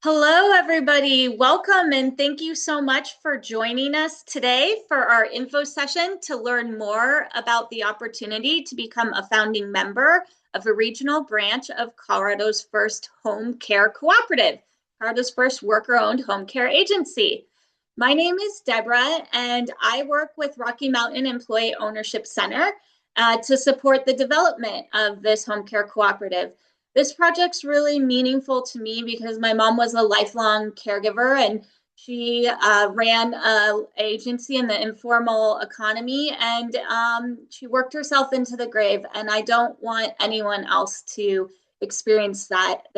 Hello, everybody. Welcome and thank you so much for joining us today for our info session to learn more about the opportunity to become a founding member of a regional branch of Colorado's first home care cooperative, Colorado's first worker-owned home care agency. My name is Deborah, and I work with Rocky Mountain Employee Ownership Center to support the development of this home care cooperative. This project's really meaningful to me because my mom was a lifelong caregiver and she ran an agency in the informal economy and she worked herself into the grave. And I don't want anyone else to experience that.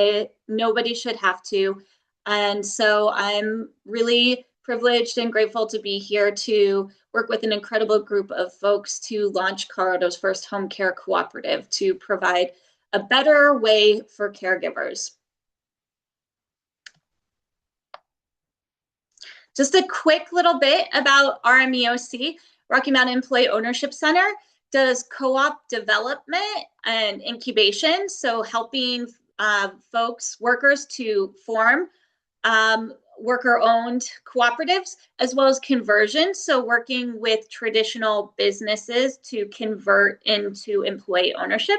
Nobody should have to. And so I'm really privileged and grateful to be here to work with an incredible group of folks to launch Colorado's first home care cooperative to provide a better way for caregivers. Just a quick little bit about RMEOC, Rocky Mountain Employee Ownership Center, does co-op development and incubation, so helping workers to form worker-owned cooperatives, as well as conversion, so working with traditional businesses to convert into employee ownership.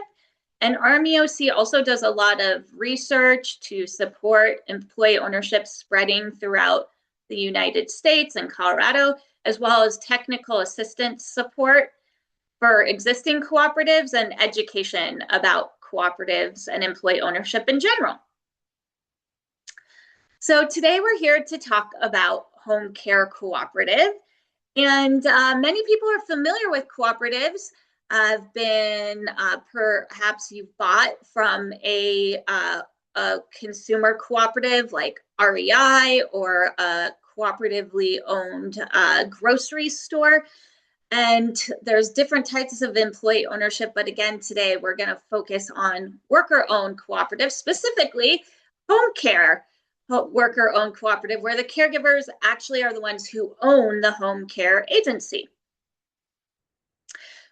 And RMEOC also does a lot of research to support employee ownership spreading throughout the United States and Colorado, as well as technical assistance support for existing cooperatives and education about cooperatives and employee ownership in general. So today we're here to talk about home care cooperative. And many people are familiar with cooperatives. I've been, perhaps you've bought from a consumer cooperative like REI or a cooperatively owned grocery store. And there's different types of employee ownership. But again, today we're going to focus on worker-owned cooperative, specifically home care worker-owned cooperative, where the caregivers actually are the ones who own the home care agency.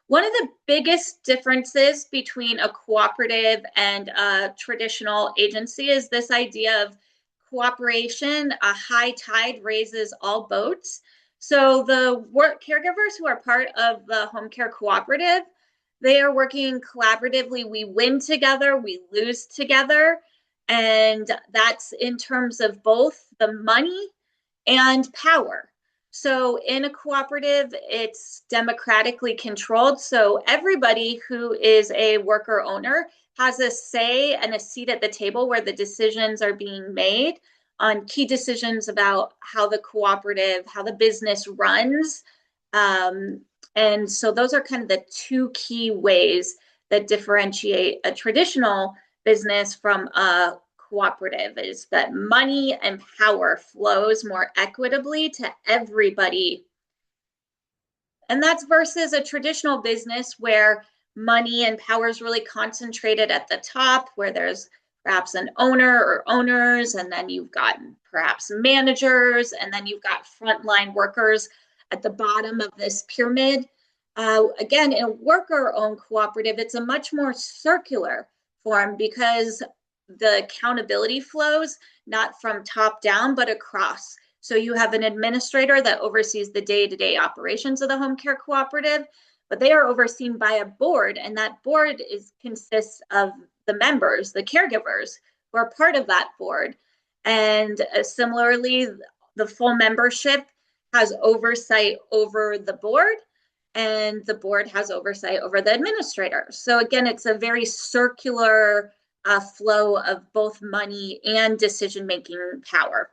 One of the biggest differences between a cooperative and a traditional agency is this idea of cooperation. A high tide raises all boats. So the caregivers who are part of the home care cooperative, they are working collaboratively. We win together, we lose together. And that's in terms of both the money and power. So in a cooperative, it's democratically controlled. So everybody who is a worker owner has a say and a seat at the table where the decisions are being made on key decisions about how the cooperative, how the business runs. And so those are kind of the two key ways that differentiate a traditional business from a cooperative, is that money and power flows more equitably to everybody. And that's versus a traditional business where money and power is really concentrated at the top, where there's perhaps an owner or owners, and then you've got perhaps managers, and then you've got frontline workers at the bottom of this pyramid. Again, in a worker-owned cooperative, it's a much more circular form because the accountability flows not from top down, but across. So you have an administrator that oversees the day-to-day operations of the home care cooperative, but they are overseen by a board, and that board consists of the members, the caregivers, who are part of that board. And similarly, the full membership has oversight over the board, and the board has oversight over the administrator. So again, it's a very circular flow of both money and decision-making power.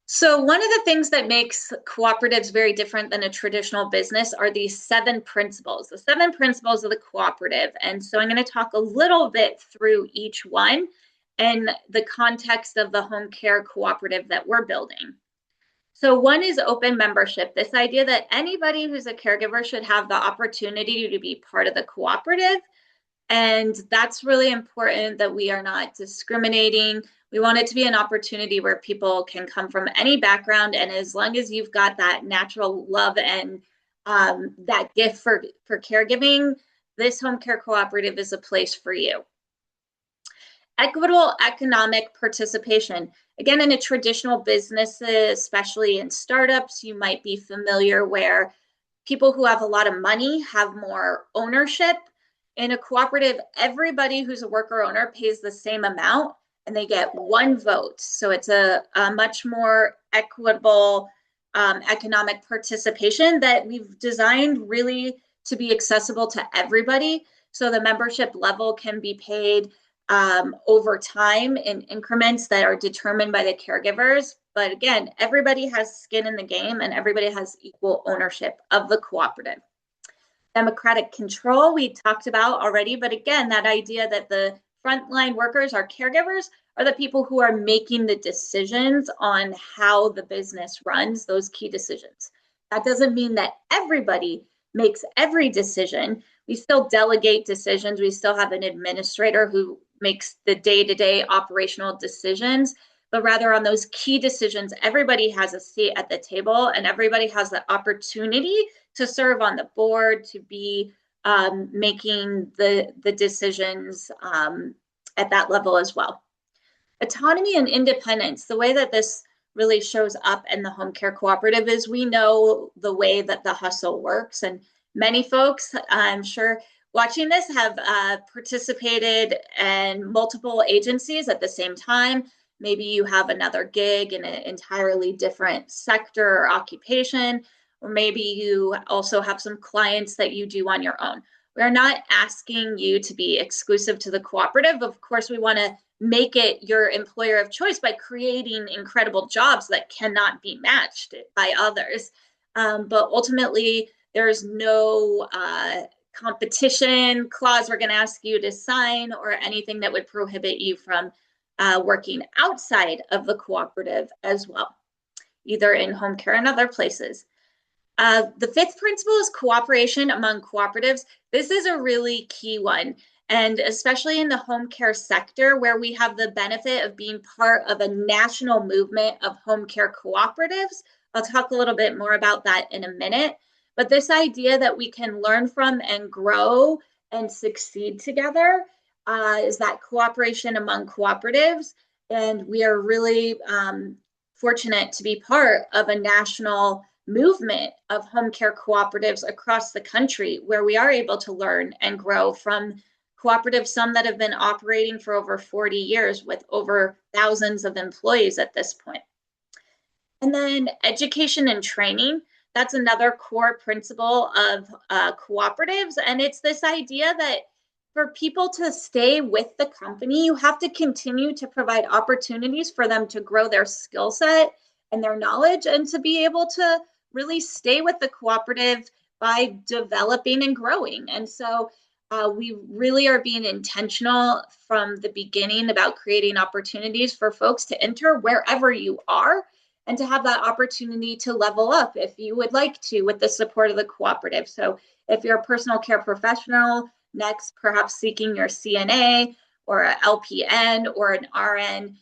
So one of the things that makes cooperatives very different than a traditional business are these 7 principles, the 7 principles of the cooperative. And so I'm going to talk a little bit through each one in the context of the home care cooperative that we're building. So one is open membership, this idea that anybody who's a caregiver should have the opportunity to be part of the cooperative. And that's really important, that we are not discriminating. We want it to be an opportunity where people can come from any background. And as long as you've got that natural love and that gift for caregiving, this home care cooperative is a place for you. Equitable economic participation. Again, in a traditional businesses, especially in startups, you might be familiar where people who have a lot of money have more ownership. In a cooperative, everybody who's a worker owner pays the same amount and they get one vote. So it's a much more equitable economic participation that we've designed really to be accessible to everybody. So the membership level can be paid over time in increments that are determined by the caregivers. But again, everybody has skin in the game and everybody has equal ownership of the cooperative. Democratic control, we talked about already, but again, that idea that the frontline workers, our caregivers, are the people who are making the decisions on how the business runs, those key decisions. That doesn't mean that everybody makes every decision. We still delegate decisions. We still have an administrator who makes the day-to-day operational decisions, but rather on those key decisions, everybody has a seat at the table and everybody has the opportunity to serve on the board, to be making the decisions at that level as well. Autonomy and independence, the way that this really shows up in the home care cooperative is we know the way that the hustle works. And many folks, I'm sure, watching this have participated in multiple agencies at the same time. Maybe you have another gig in an entirely different sector or occupation, or maybe you also have some clients that you do on your own. We're not asking you to be exclusive to the cooperative. Of course, we want to make it your employer of choice by creating incredible jobs that cannot be matched by others. But ultimately, there's no competition clause we're going to ask you to sign or anything that would prohibit you from working outside of the cooperative as well, either in home care and other places. The fifth principle is cooperation among cooperatives. This is a really key one, and especially in the home care sector, where we have the benefit of being part of a national movement of home care cooperatives. I'll talk a little bit more about that in a minute. But this idea that we can learn from and grow and succeed together is that cooperation among cooperatives. And we are really fortunate to be part of a national movement of home care cooperatives across the country where we are able to learn and grow from cooperatives, some that have been operating for over 40 years with over thousands of employees at this point. And then education and training. That's another core principle of cooperatives. And it's this idea that for people to stay with the company, you have to continue to provide opportunities for them to grow their skill set and their knowledge and to be able to really stay with the cooperative by developing and growing. And so we really are being intentional from the beginning about creating opportunities for folks to enter wherever you are and to have that opportunity to level up if you would like to with the support of the cooperative. So if you're a personal care professional, next perhaps seeking your CNA or an LPN or an RN.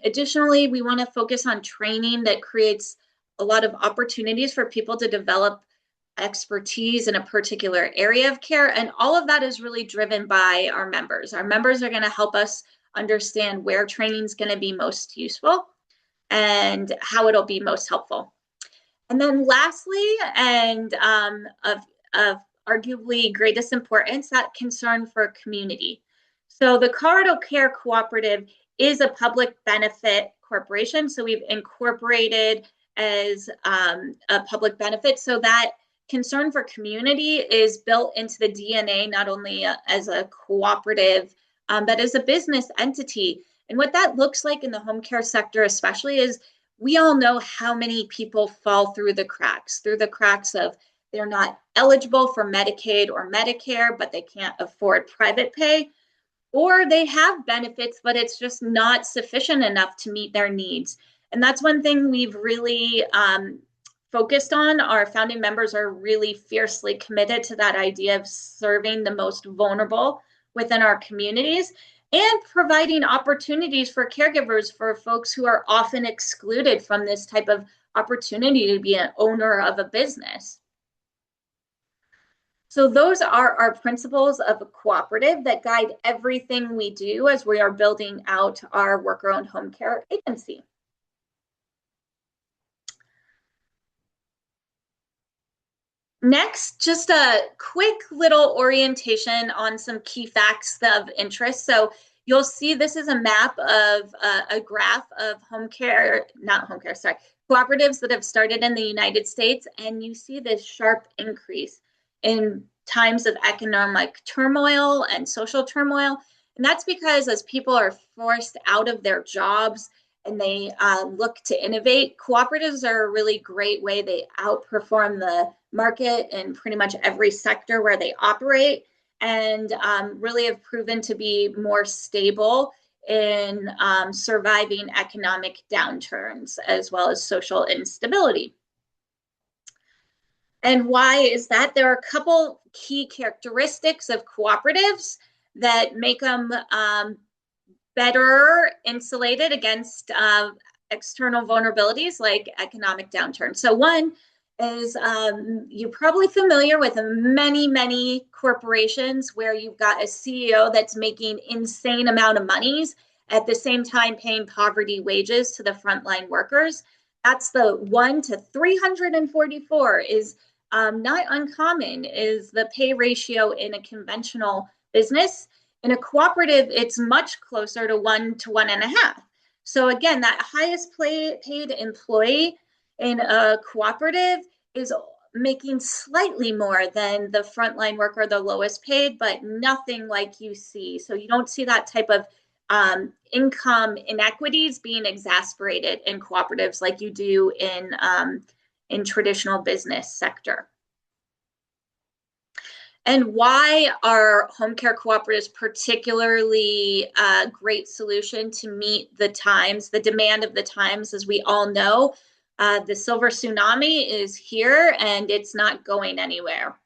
Additionally, we want to focus on training that creates a lot of opportunities for people to develop expertise in a particular area of care. And all of that is really driven by our members. Our members are going to help us understand where training is going to be most useful and how it'll be most helpful. And then lastly, and of arguably greatest importance, that concern for community. So the Colorado Care Cooperative is a public benefit corporation. So we've incorporated as a public benefit. So that concern for community is built into the DNA, not only as a cooperative, but as a business entity. And what that looks like in the home care sector, especially, is we all know how many people fall through the cracks of they're not eligible for Medicaid or Medicare, but they can't afford private pay, or they have benefits, but it's just not sufficient enough to meet their needs. And that's one thing we've really focused on. Our founding members are really fiercely committed to that idea of serving the most vulnerable within our communities and providing opportunities for caregivers for folks who are often excluded from this type of opportunity to be an owner of a business. So those are our principles of a cooperative that guide everything we do as we are building out our worker-owned home care agency. Next, just a quick little orientation on some key facts of interest. So you'll see this is a map of a graph of home care, not home care, sorry, cooperatives that have started in the United States. And you see this sharp increase in times of economic turmoil and social turmoil. And that's because as people are forced out of their jobs, and they look to innovate. Cooperatives are a really great way. They outperform the market in pretty much every sector where they operate and really have proven to be more stable in surviving economic downturns as well as social instability. And why is that? There are a couple key characteristics of cooperatives that make them better insulated against external vulnerabilities like economic downturn. So one is you're probably familiar with many corporations where you've got a CEO that's making insane amount of monies at the same time paying poverty wages to the frontline workers. That's the 1 to 344 is not uncommon is the pay ratio in a conventional business. In a cooperative, it's much closer to 1 to 1.5. So again, that highest paid employee in a cooperative is making slightly more than the frontline worker, the lowest paid, but nothing like you see. So you don't see that type of income inequities being exacerbated in cooperatives like you do in traditional business sector. And why are home care cooperatives particularly a great solution to meet the times, the demand of the times? As we all know, the silver tsunami is here and it's not going anywhere.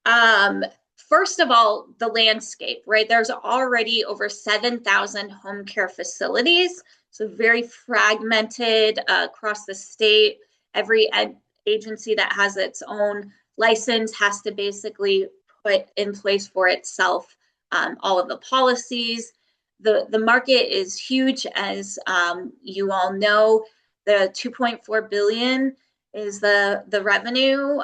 First of all, the landscape, right? There's already over 7,000 home care facilities, so very fragmented across the state. Every agency that has its own license has to basically put in place for itself all of the policies. The market is huge, as you all know. The 2.4 billion is the revenue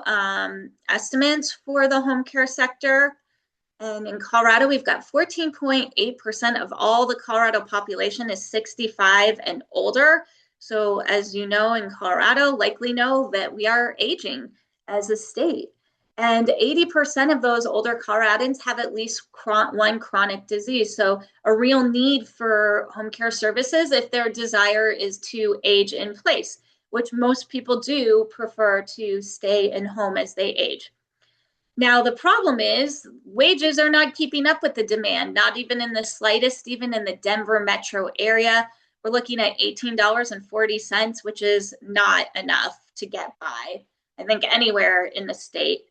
estimates for the home care sector. And in Colorado, we've got 14.8% of all the Colorado population is 65 and older. So as you know, in Colorado, likely know that we are aging as a state. And 80% of those older Coloradans have at least one chronic disease. So a real need for home care services if their desire is to age in place, which most people do prefer to stay in home as they age. Now, the problem is wages are not keeping up with the demand, not even in the slightest, even in the Denver metro area. We're looking at $18.40, which is not enough to get by, I think, anywhere in the state.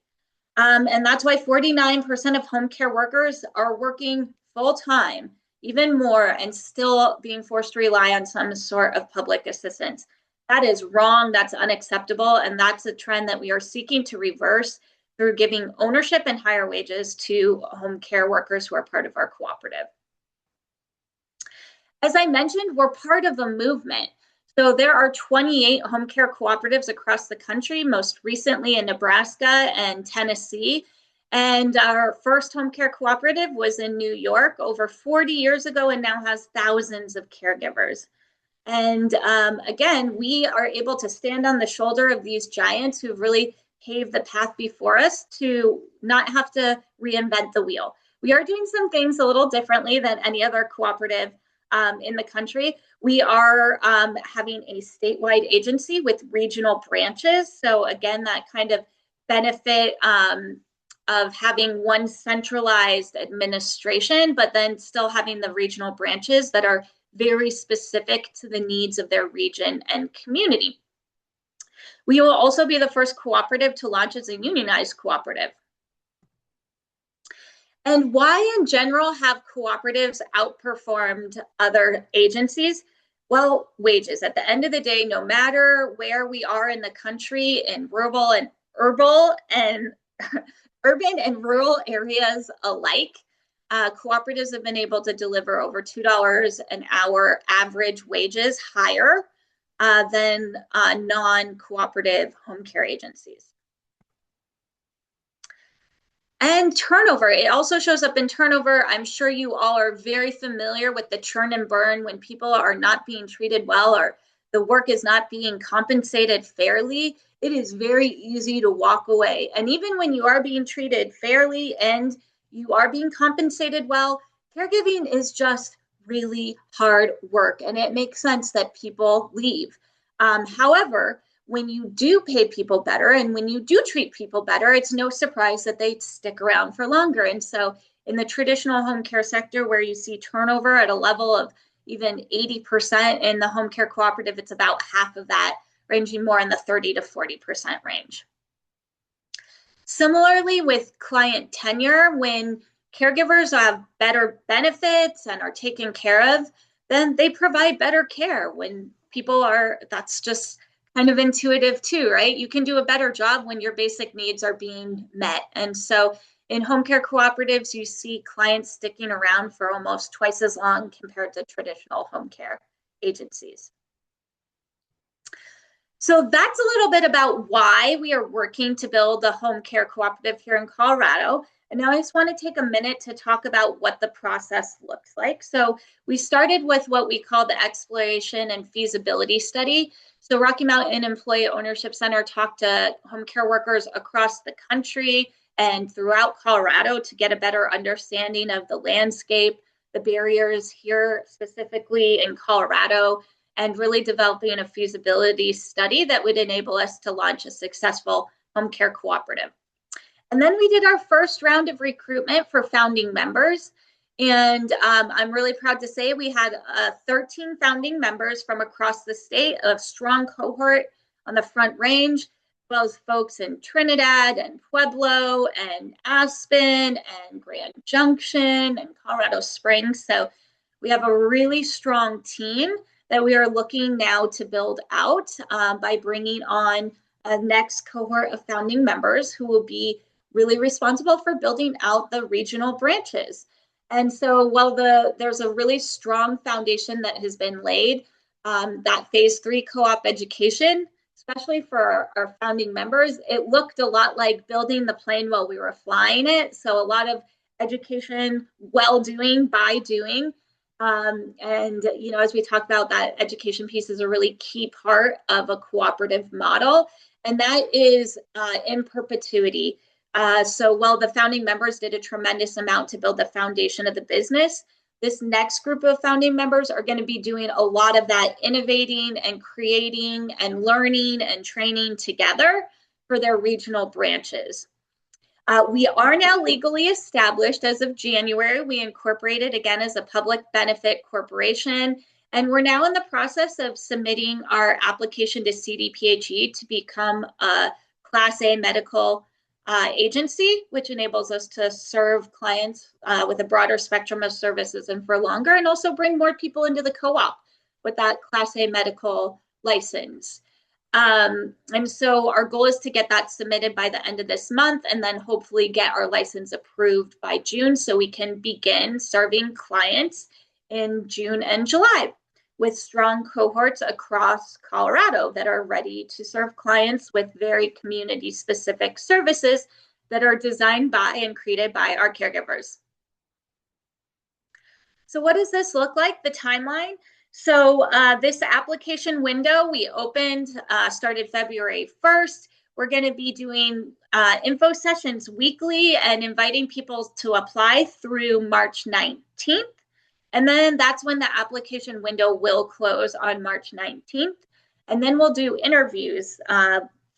And that's why 49% of home care workers are working full time, even more, and still being forced to rely on some sort of public assistance. That is wrong. That's unacceptable. And that's a trend that we are seeking to reverse through giving ownership and higher wages to home care workers who are part of our cooperative. As I mentioned, we're part of a movement. So there are 28 home care cooperatives across the country, most recently in Nebraska and Tennessee. And our first home care cooperative was in New York over 40 years ago and now has thousands of caregivers. And again, we are able to stand on the shoulder of these giants who've really paved the path before us to not have to reinvent the wheel. We are doing some things a little differently than any other cooperative in the country. We are having a statewide agency with regional branches. So again, that kind of benefit of having one centralized administration, but then still having the regional branches that are very specific to the needs of their region and community. We will also be the first cooperative to launch as a unionized cooperative. And why in general have cooperatives outperformed other agencies? Well, wages. At the end of the day, no matter where we are in the country, in rural and urban and urban and rural areas alike. Cooperatives have been able to deliver over $2 an hour average wages higher than non-cooperative home care agencies. And turnover, it also shows up in turnover. I'm sure you all are very familiar with the churn and burn when people are not being treated well or the work is not being compensated fairly. It is very easy to walk away. And even when you are being treated fairly and you are being compensated well, caregiving is just really hard work. And it makes sense that people leave. However, when you do pay people better and when you do treat people better, it's no surprise that they stick around for longer. And so in the traditional home care sector, where you see turnover at a level of even 80%, in the home care cooperative, it's about half of that, ranging more in the 30 to 40% range. Similarly, with client tenure, when caregivers have better benefits and are taken care of, then they provide better care. When people are, that's just kind of intuitive too, right? You can do a better job when your basic needs are being met. And so in home care cooperatives, you see clients sticking around for almost twice as long compared to traditional home care agencies. So that's a little bit about why we are working to build a home care cooperative here in Colorado. And now I just want to take a minute to talk about what the process looks like. So we started with what we call the exploration and feasibility study. So Rocky Mountain Employee Ownership Center talked to home care workers across the country and throughout Colorado to get a better understanding of the landscape, the barriers here specifically in Colorado, and really developing a feasibility study that would enable us to launch a successful home care cooperative. And then we did our first round of recruitment for founding members. And I'm really proud to say we had 13 founding members from across the state, a strong cohort on the Front Range, as well as folks in Trinidad and Pueblo and Aspen and Grand Junction and Colorado Springs. So we have a really strong team that we are looking now to build out by bringing on a next cohort of founding members who will be really responsible for building out the regional branches. And so while there's a really strong foundation that has been laid, that phase 3 co-op education, especially for our founding members, it looked a lot like building the plane while we were flying it. So a lot of education, well doing by doing. And, you know, as we talked about, that education piece is a really key part of a cooperative model. And that is in perpetuity. So while the founding members did a tremendous amount to build the foundation of the business, this next group of founding members are going to be doing a lot of that innovating and creating and learning and training together for their regional branches. We are now legally established as of January. We incorporated again as a public benefit corporation, and we're now in the process of submitting our application to CDPHE to become a Class A medical agency, which enables us to serve clients with a broader spectrum of services and for longer, and also bring more people into the co-op with that Class A medical license. And so our goal is to get that submitted by the end of this month and then hopefully get our license approved by June so we can begin serving clients in June and July with strong cohorts across Colorado that are ready to serve clients with very community-specific services that are designed by and created by our caregivers. So what does this look like, the timeline? So this application window we opened, started February 1st. We're going to be doing info sessions weekly and inviting people to apply through March 19th. And then that's when the application window will close on March 19th. And then we'll do interviews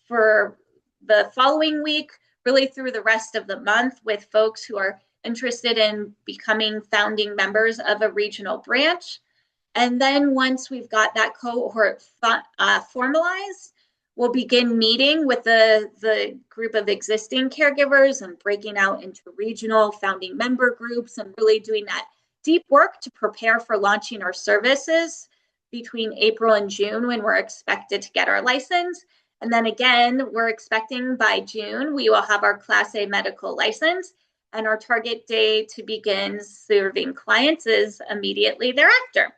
for the following week, really through the rest of the month with folks who are interested in becoming founding members of a regional branch. And then once we've got that cohort formalized, we'll begin meeting with the group of existing caregivers and breaking out into regional founding member groups and really doing that deep work to prepare for launching our services between April and June when we're expected to get our license. And then again, we're expecting by June, we will have our Class A medical license, and our target day to begin serving clients is immediately thereafter.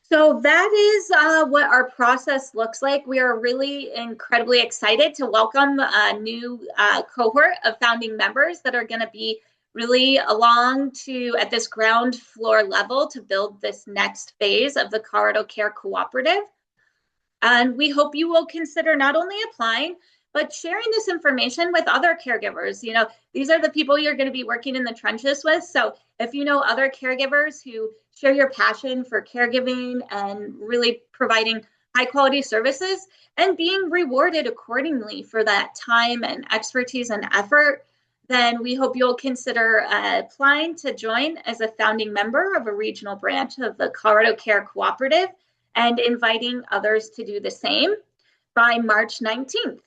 So that is what our process looks like. We are really incredibly excited to welcome a new cohort of founding members that are going to be really along to at this ground floor level to build this next phase of the Colorado Care Cooperative. And we hope you will consider not only applying, but sharing this information with other caregivers. You know, these are the people you're going to be working in the trenches with. So if you know other caregivers who share your passion for caregiving and really providing high quality services and being rewarded accordingly for that time and expertise and effort, then we hope you'll consider applying to join as a founding member of a regional branch of the Colorado Care Cooperative and inviting others to do the same by March 19th.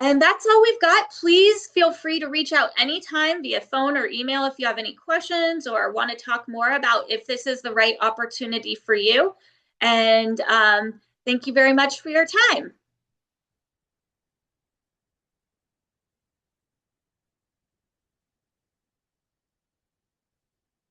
And that's all we've got. Please feel free to reach out anytime via phone or email if you have any questions or want to talk more about if this is the right opportunity for you. And thank you very much for your time.